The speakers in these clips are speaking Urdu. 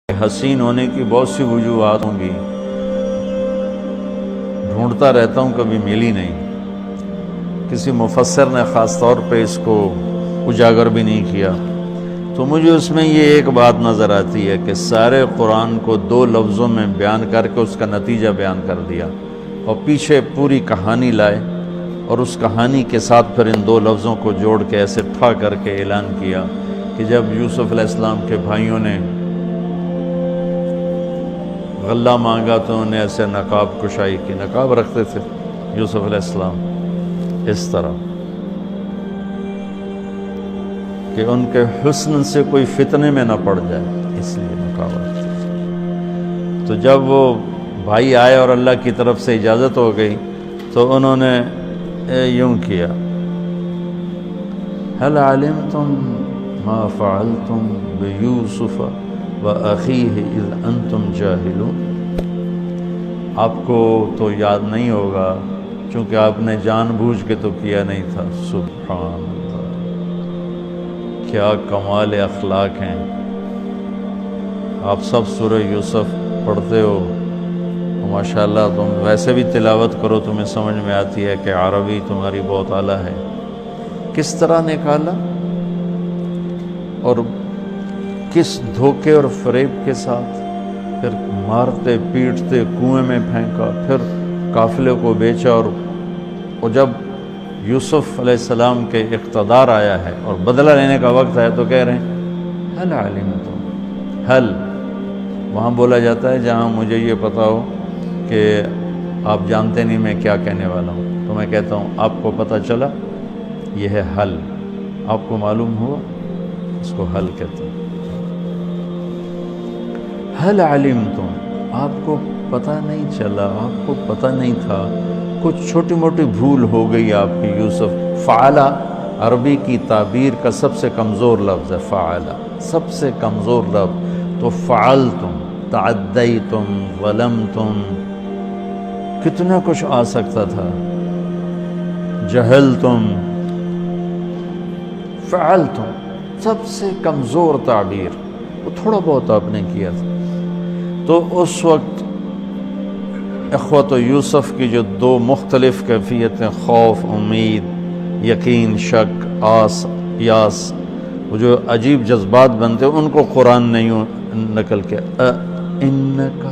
حسین ہونے کی بہت سی وجوہات ہوں گی، ڈھونڈتا رہتا ہوں، کبھی ملی نہیں۔ کسی مفسر نے خاص طور پہ اس کو اجاگر بھی نہیں کیا، تو مجھے اس میں یہ ایک بات نظر آتی ہے کہ سارے قرآن کو 2 لفظوں میں بیان کر کے اس کا نتیجہ بیان کر دیا، اور پیچھے پوری کہانی لائے، اور اس کہانی کے ساتھ پھر ان 2 لفظوں کو جوڑ کے ایسے ٹھا کر کے اعلان کیا کہ جب یوسف علیہ السلام کے بھائیوں نے غلہ مانگا تو انہیں ایسے نقاب کشائی کی، نقاب رکھتے تھے یوسف علیہ السلام اس طرح کہ ان کے حسن سے کوئی فتنے میں نہ پڑ جائے، اس لیے نقاب رکھتے تھے۔ تو جب وہ بھائی آئے اور اللہ کی طرف سے اجازت ہو گئی تو انہوں نے یوں کیا، هل علمتم ما فعلتم بیوسف وَأَخِيهِ إِذْ أَنْتُمْ جَاهِلُونَ۔ آپ کو تو یاد نہیں ہوگا چونکہ آپ نے جان بوجھ کے تو کیا نہیں تھا۔ سبحان اللہ، کیا کمال اخلاق ہیں۔ آپ سب سورہ یوسف پڑھتے ہو، ماشاءاللہ تم ویسے بھی تلاوت کرو تمہیں سمجھ میں آتی ہے کہ عربی تمہاری بہت اعلیٰ ہے۔ کس طرح نکالا اور کس دھوکے اور فریب کے ساتھ، پھر مارتے پیٹتے کنویں میں پھینکا، پھر قافلے کو بیچا، اور جب یوسف علیہ السلام کے اقتدار آیا ہے اور بدلہ لینے کا وقت ہے تو کہہ رہے ہیں حل علمتم، حل وہاں بولا جاتا ہے جہاں مجھے یہ پتا ہو کہ آپ جانتے نہیں میں کیا کہنے والا ہوں، تو میں کہتا ہوں آپ کو پتہ چلا، یہ ہے حل، آپ کو معلوم ہوا، اس کو حل کہتے ہیں۔ حل علمتم، آپ کو پتہ نہیں چلا، آپ کو پتہ نہیں تھا، کچھ چھوٹی موٹی بھول ہو گئی آپ کی یوسف۔ فعلا عربی کی تعبیر کا سب سے کمزور لفظ ہے، فعلا سب سے کمزور لفظ، تو فعلتم، تعدیتم، ظلمتم، کتنا کچھ آ سکتا تھا، جہلتم، فعلتم سب سے کمزور تعبیر، وہ تھوڑا بہت آپ نے کیا تھا۔ تو اس وقت اخوت یوسف کی جو 2 مختلف کیفیتیں، خوف، امید، یقین، شک، آس، یاس، وہ جو عجیب جذبات بنتے ان کو قرآن نے یوں نقل کیا، اِنَّكَ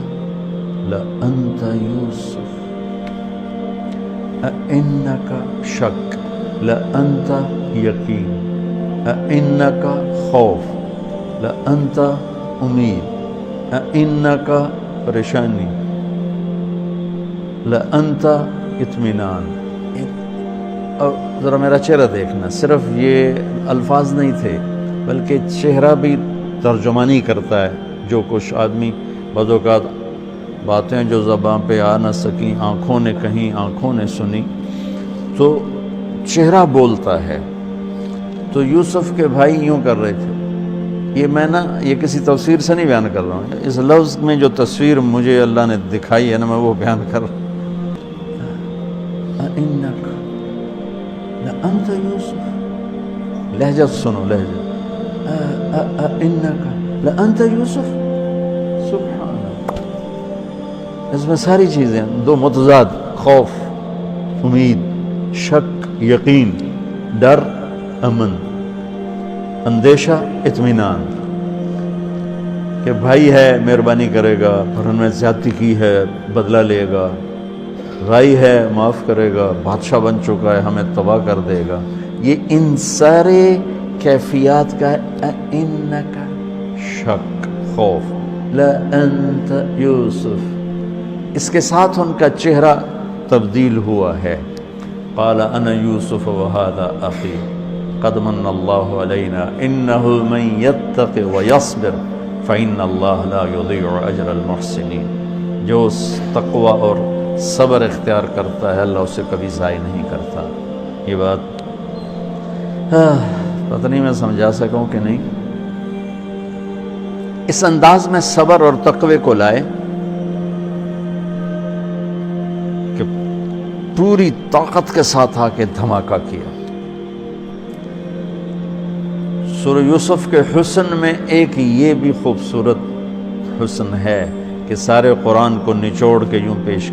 لَأَنْتَ يُوسُف، اِنَّكَ شک، لَأَنْتَ یقین، اِنَّكَ خوف، لَأَنْتَ امید، اِنَّكَ پریشانی، لَأَنْتَ اطمینان۔ اور ذرا میرا چہرہ دیکھنا، صرف یہ الفاظ نہیں تھے بلکہ چہرہ بھی ترجمانی کرتا ہے۔ جو کچھ آدمی بعض اوقات باتیں جو زبان پہ آ نہ سکیں، آنکھوں نے کہیں، آنکھوں نے سنی، تو چہرہ بولتا ہے۔ تو یوسف کے بھائی یوں کر رہے تھے، یہ کسی تفسیر سے نہیں بیان کر رہا ہوں، اس لفظ میں جو تصویر مجھے اللہ نے دکھائی ہے نا، میں وہ بیان کر رہا ہوں۔ اِنَّكَ لَأَنْتَ یوسف، لہجہ سنو، لہجہ، اِنَّكَ لَأَنْتَ یوسف، سبحان اللہ۔ اس میں ساری چیزیں 2 متضاد، خوف، امید، شک، یقین، ڈر، امن، اندیشہ، اطمینان، کہ بھائی ہے مہربانی کرے گا، اور ان میں زیادتی کی ہے بدلہ لے گا، رائی ہے معاف کرے گا، بادشاہ بن چکا ہے ہمیں تباہ کر دے گا۔ یہ ان سارے کیفیات کا اِنَّكَ شک، خوف، لَأَنْتَ یوسف، اس کے ساتھ ان کا چہرہ تبدیل ہوا ہے۔ قال انا یوسف وہذا اخی قد من اللہ علینا انہ من یتق ویصبر فإن اللہ لا یضیع اجر المحسنین۔ جو تقوی اور صبر اختیار کرتا ہے اللہ اسے کبھی ضائع نہیں کرتا۔ یہ بات پتہ نہیں میں سمجھا سکوں کہ نہیں۔ اس انداز میں صبر اور تقوی کو لائے کہ پوری طاقت کے ساتھ آ کے دھماکہ کیا۔ سورہ یوسف کے حسن میں ایک یہ بھی خوبصورت حسن ہے کہ سارے قرآن کو نچوڑ کے یوں پیش کیا۔